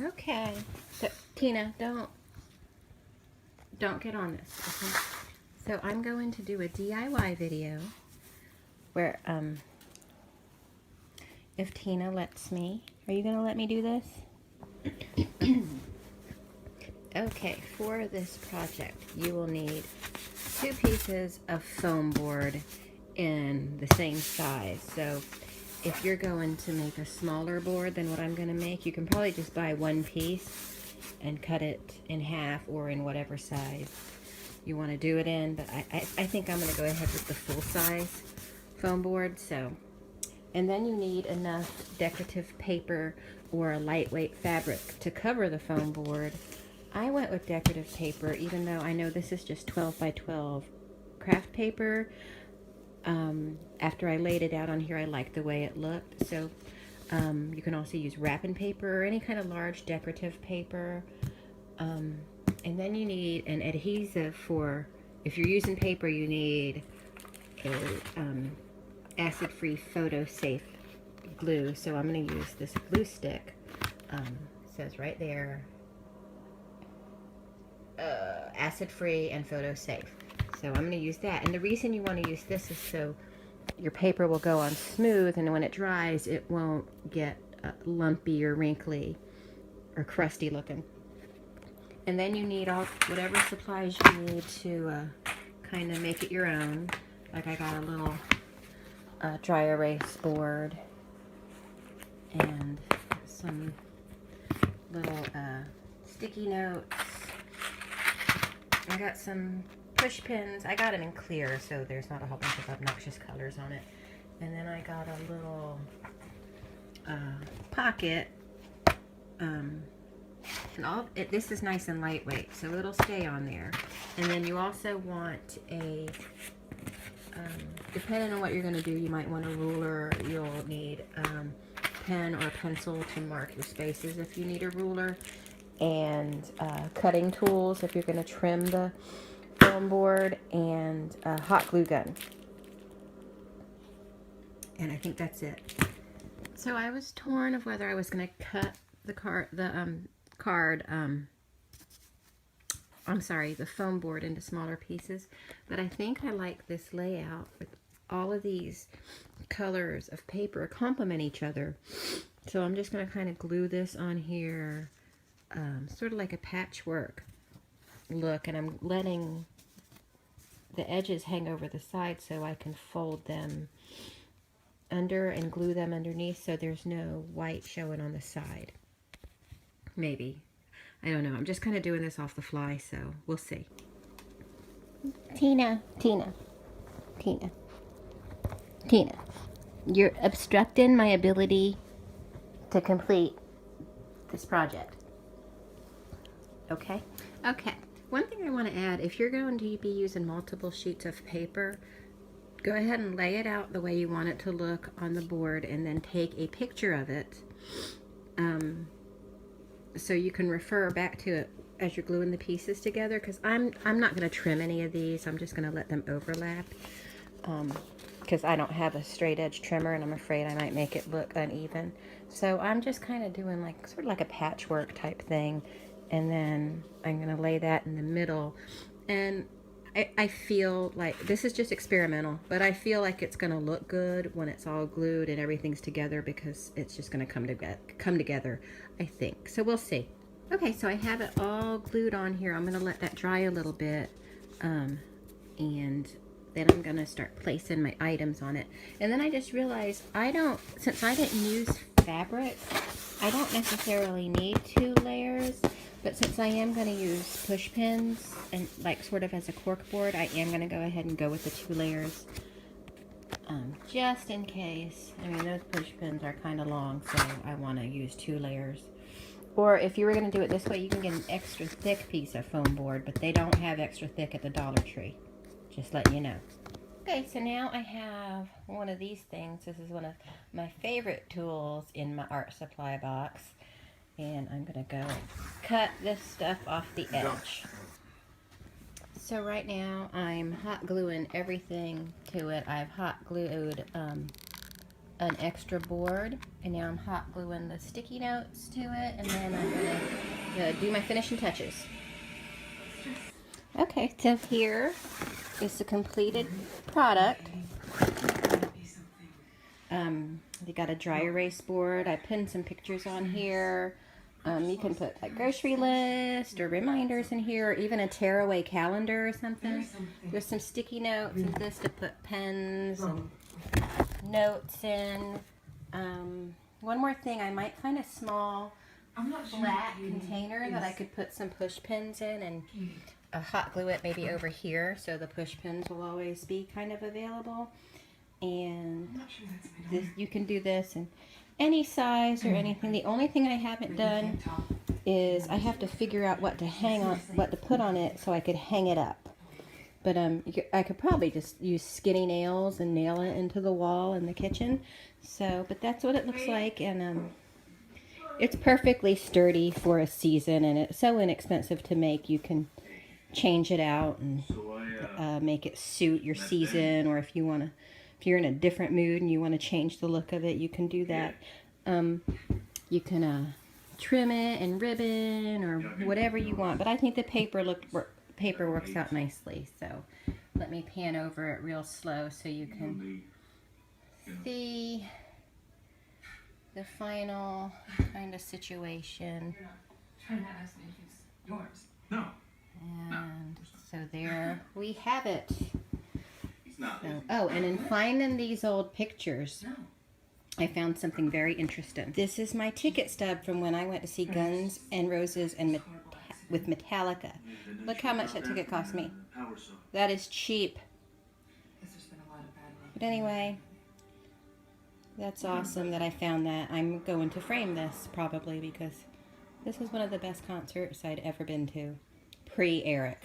Okay. So, Tina, don't get on this. Okay. So I'm going to do a DIY video where if Tina lets me. Are you gonna let me do this? Okay, for this project, you will need 2 pieces of foam board in the same size. So if you're going to make a smaller board than what I'm going to make, you can probably just buy 1 piece and cut it in half or in whatever size you want to do it in. But I think I'm going to go ahead with the full size foam board. So, and then you need enough decorative paper or a lightweight fabric to cover the foam board. I went with decorative paper, even though I know this is just 12 by 12 craft paper. After I laid it out on here, I liked the way it looked. So you can also use wrapping paper or any kind of large decorative paper. And then you need an adhesive for, if you're using paper, you need a acid-free photo-safe glue. So I'm going to use this glue stick. It says right there, acid-free and photo-safe. So I'm going to use that. And the reason you want to use this is so your paper will go on smooth, and when it dries, it won't get lumpy or wrinkly or crusty looking. And then you need all whatever supplies you need to kind of make it your own. Like I got a little dry erase board and some little sticky notes. I got some push pins. I got them in clear, so there's not a whole bunch of obnoxious colors on it. And then I got a little pocket. And this is nice and lightweight, so it'll stay on there. And then you also want a, depending on what you're going to do, you might want a ruler. You'll need pen or pencil to mark your spaces if you need a ruler. And cutting tools if you're going to trim the foam board, and a hot glue gun. And I think that's it. So I was torn of whether I was going to cut the the foam board into smaller pieces, but I think I like this layout with all of these colors of paper complement each other. So I'm just going to kind of glue this on here, sort of like a patchwork look, and I'm letting the edges hang over the side so I can fold them under and glue them underneath so there's no white showing on the side. Maybe. I don't know. I'm just kind of doing this off the fly, so we'll see. Tina. You're obstructing my ability to complete this project. Okay? Okay. One thing I want to add, if you're going to be using multiple sheets of paper, go ahead and lay it out the way you want it to look on the board, and then take a picture of it so you can refer back to it as you're gluing the pieces together, because I'm not going to trim any of these. I'm just going to let them overlap because I don't have a straight edge trimmer, and I'm afraid I might make it look uneven. So I'm just kind of doing like sort of like a patchwork type thing, and then I'm going to lay that in the middle. And I feel like this is just experimental, but I feel like it's going to look good when it's all glued and everything's together, because it's just going to come together, I think. So we'll see. Okay, so I have it all glued on here. I'm going to let that dry a little bit, and then I'm going to start placing my items on it. And then I just realized since I didn't use fabric, I don't necessarily need 2 layers. But since I am going to use push pins and like sort of as a cork board, I am going to go ahead and go with the 2 layers just in case. I mean, those push pins are kind of long, so I want to use 2 layers. Or if you were going to do it this way, you can get an extra thick piece of foam board, but they don't have extra thick at the Dollar Tree. Just letting you know. Okay, so now I have one of these things. This is one of my favorite tools in my art supply box. And I'm going to go cut this stuff off the edge. So right now I'm hot gluing everything to it. I've hot glued an extra board, and now I'm hot gluing the sticky notes to it, and then I'm gonna do my finishing touches. Okay, so here is the completed product. They got a dry erase board. I pinned some pictures on here. You can put like grocery list or reminders in here, or even a tearaway calendar or something. There's some sticky notes and this to put pens and notes in. One more thing, I might find a small flat container that I could put some push pins in and hot glue it maybe over here, so the push pins will always be kind of available. And this, you can do this in any size or anything. The only thing I haven't done is I have to figure out what to hang on, what to put on it so I could hang it up. But I could probably just use skinny nails and nail it into the wall in the kitchen. So, but that's what it looks like, and it's perfectly sturdy for a season, and it's so inexpensive to make. You can change it out and make it suit your season, or if you want to. If you're in a different mood and you want to change the look of it, you can do that. You can trim it and ribbon or whatever you want. But I think the paper works out nicely. So let me pan over it real slow so you can see the final kind of situation. Trying to ask me if it's yours. No. And so there we have it. So, oh, and in finding these old pictures, I found something very interesting. This is my ticket stub from when I went to see Guns N' Roses and with Metallica. Look how much that ticket cost me. That is cheap. But anyway, that's awesome that I found that. I'm going to frame this probably because this is one of the best concerts I'd ever been to. Pre-Eric.